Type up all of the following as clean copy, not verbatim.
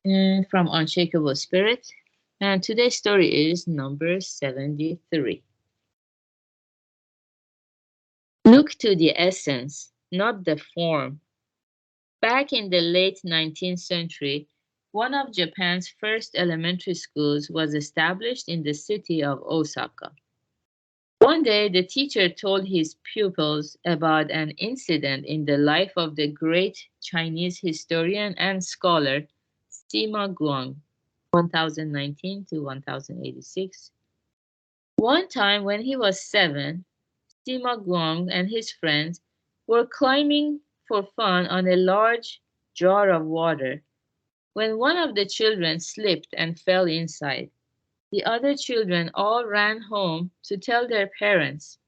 from Unshakable Spirit. And today's story is number 73. Look to the essence, not the form. Back in the late 19th century, one of Japan's first elementary schools was established in the city of Osaka. One day, the teacher told his pupils about an incident in the life of the great Chinese historian and scholar Sima Guang, 1019 to 1086. One time when he was 7, Sima Guang and his friends were climbing for fun on a large jar of water when one of the children slipped and fell inside. The other children all ran home to tell their parents.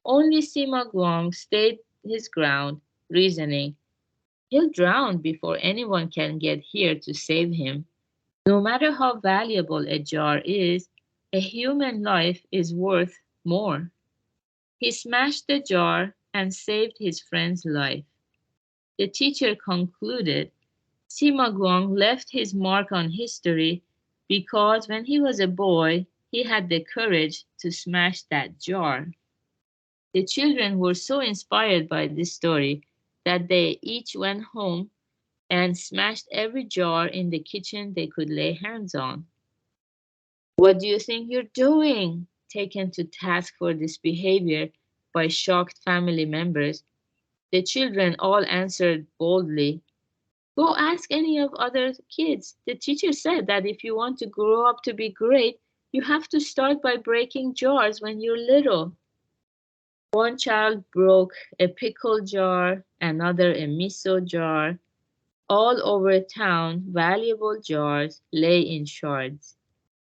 Only Sima Guang stayed his ground, reasoning, "He'll drown before anyone can get here to save him. No matter how valuable a jar is, a human life is worth more." He smashed the jar and saved his friend's life. The teacher concluded Sima Guang left his mark on history because when he was a boy, he had the courage to smash that jar. The children were so inspired by this story that they each went home and smashed every jar in the kitchen they could lay hands on. "What do you think you're doing?" Taken to task for this behavior by shocked family members, the children all answered boldly, "Go ask any of other kids. The teacher said that if you want to grow up to be great, you have to start by breaking jars when you're little." One child broke a pickle jar, another a miso jar. All over town, valuable jars lay in shards.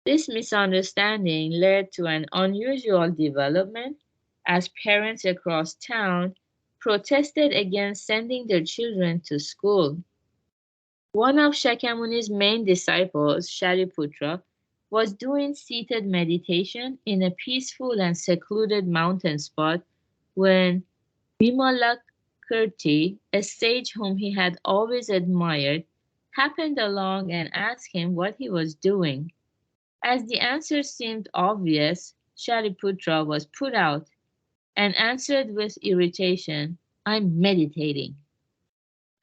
This misunderstanding led to an unusual development as parents across town protested against sending their children to school. One of Shakyamuni's main disciples, Shariputra, was doing seated meditation in a peaceful and secluded mountain spot when Vimalakirti, a sage whom he had always admired, happened along and asked him what he was doing. As the answer seemed obvious, Shariputra was put out and answered with irritation, "I'm meditating."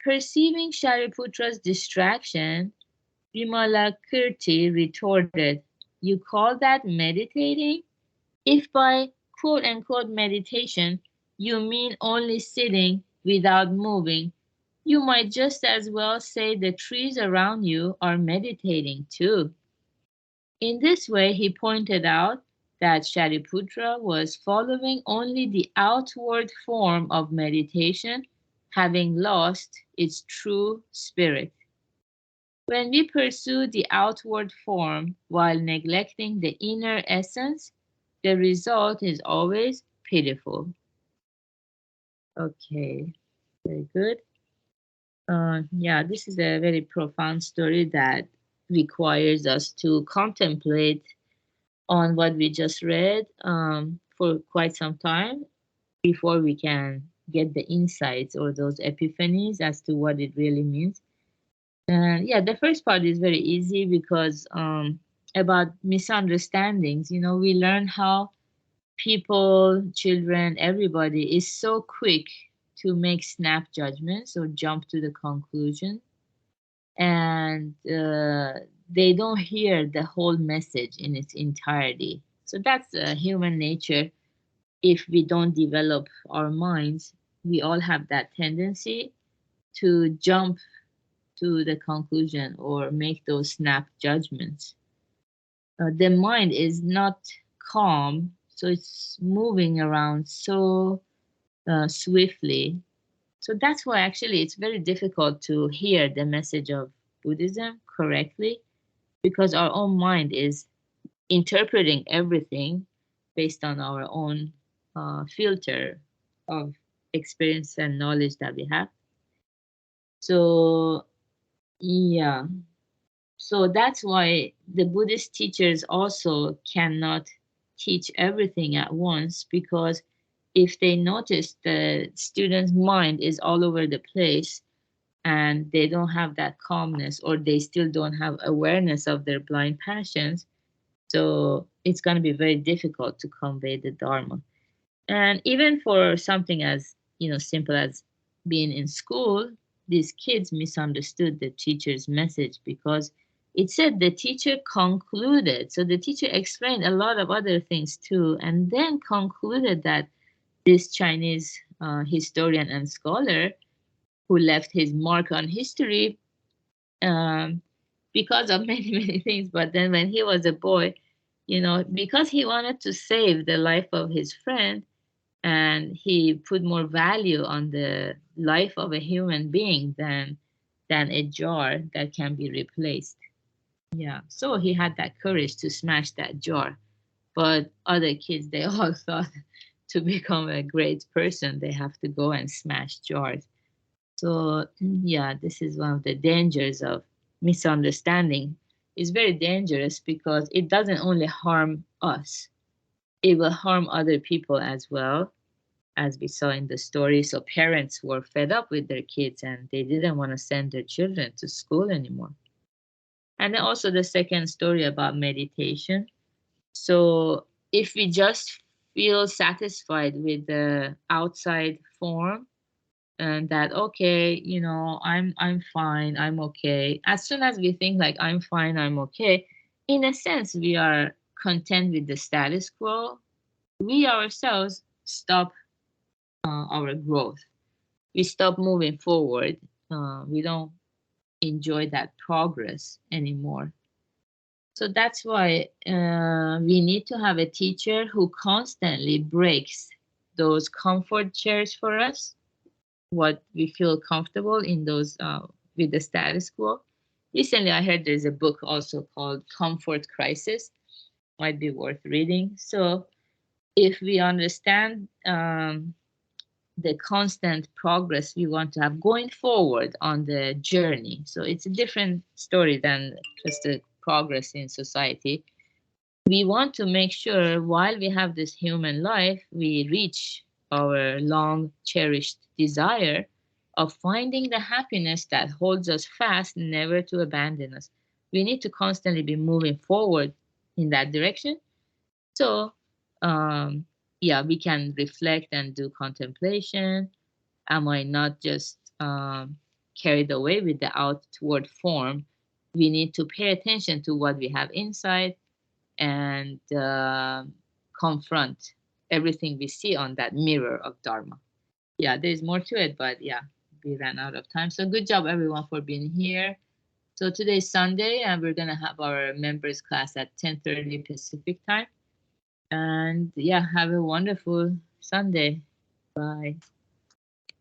Perceiving Shariputra's distraction, Vimalakirti retorted, "You call that meditating? If by quote unquote meditation you mean only sitting without moving, you might just as well say the trees around you are meditating too." In this way, he pointed out that Shariputra was following only the outward form of meditation, having lost its true spirit. When we pursue the outward form while neglecting the inner essence, the result is always pitiful. Okay, very good. Yeah, this is a very profound story that requires us to contemplate on what we just read for quite some time before we can get the insights or those epiphanies as to what it really means. And yeah, the first part is very easy because about misunderstandings, we learn how people, children, everybody is so quick to make snap judgments or jump to the conclusion, and they don't hear the whole message in its entirety. So that's human nature. If we don't develop our minds, we all have that tendency to jump to the conclusion or make those snap judgments. The mind is not calm, so it's moving around so swiftly. So that's why actually it's very difficult to hear the message of Buddhism correctly because our own mind is interpreting everything based on our own filter of experience and knowledge that we have. So, yeah. So that's why the Buddhist teachers also cannot teach everything at once because if they notice the student's mind is all over the place, and they don't have that calmness, or they still don't have awareness of their blind passions. So it's going to be very difficult to convey the Dharma. And even for something as, simple as being in school, these kids misunderstood the teacher's message because it said the teacher concluded. So the teacher explained a lot of other things too, and then concluded that this Chinese historian and scholar who left his mark on history, um, because of many, many things. But then when he was a boy, because he wanted to save the life of his friend, and he put more value on the life of a human being than a jar that can be replaced. Yeah, so he had that courage to smash that jar. But other kids, they all thought to become a great person, they have to go and smash jars. So yeah, this is one of the dangers of misunderstanding. It's very dangerous because it doesn't only harm us, it will harm other people as well, as we saw in the story. So parents were fed up with their kids and they didn't want to send their children to school anymore. And then also the second story about meditation. So if we just feel satisfied with the outside form, and that, okay, I'm fine, I'm okay, as soon as we think like I'm fine, I'm okay, in a sense we are content with the status quo, we ourselves stop our growth, we stop moving forward, we don't enjoy that progress anymore. So that's why we need to have a teacher who constantly breaks those comfort chairs for us, what we feel comfortable in those with the status quo. Recently, I heard there's a book also called Comfort Crisis. Might be worth reading. So if we understand the constant progress we want to have going forward on the journey, so it's a different story than just the progress in society. We want to make sure while we have this human life, we reach our long cherished desire of finding the happiness that holds us fast, never to abandon us. We need to constantly be moving forward in that direction. So, yeah, we can reflect and do contemplation. Am I not just carried away with the outward form? We need to pay attention to what we have inside and confront everything we see on that mirror of Dharma. Yeah, there's more to it, but yeah, we ran out of time. So good job, everyone, for being here. So today's Sunday, and we're gonna have our members class at 10:30 Pacific time. And yeah, have a wonderful Sunday. Bye.